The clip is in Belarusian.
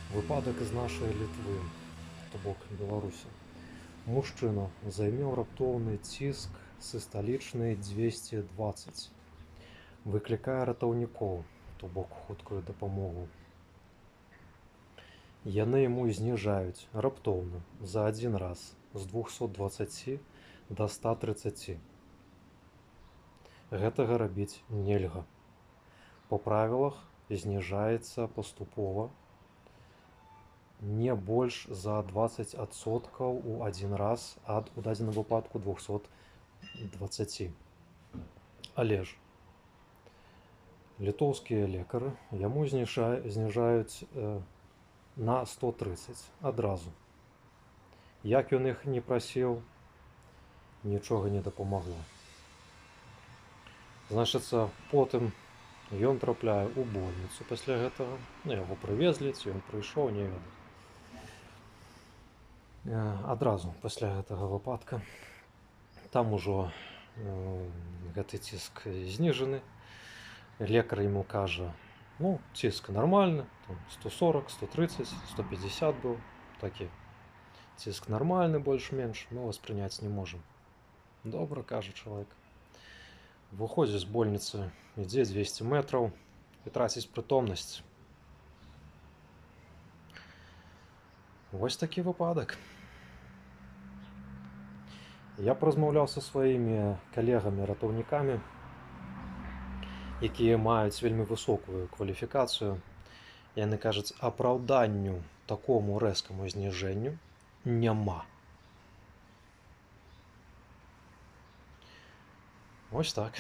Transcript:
Выпадак з нашай Літвы, то бок Беларусі. Мужчына займеў раптоўны ціск сісталічны 220. Выклікае ратаўнікоў, то бок хуткую дапамогу. Яны яму зніжаюць раптоўна за адзін раз з 220 да 130. Гэтага рабіць нельга. Па правілах зніжаецца паступова не больш за 20% у адзін раз ад у дадзеным выпадку 220. Але ж літоўскія лекары яму зніжаюць на 130 адразу. Як ён іх не прасіў, нічога не дапамагло. Значыцца, потым ён трапляе ў больніцу пасля гэтага. Яго прывезлі, ці ён прыйшоў, не ведаю. Адразу пасля гэтага выпадка. Там ужо гэты ціск зніжаны. Лекар яму кажа, ціск нармальны, 140, 130, 150 быў такі. Ціск нармальны, больш-менш, мы вас прыняць не можам. Добра, кажа чалавек. Выходзіць з больніцы, ідзе 200 метраў і траціць прытомнасць. Вось такі выпадак. Я паразмаўляў са сваімі калегамі-ратаўнікамі, якія маюць вельмі высокую кваліфікацыю. Яны кажуць, апраўданню такому рэзкаму зніжэнню няма. Вось так.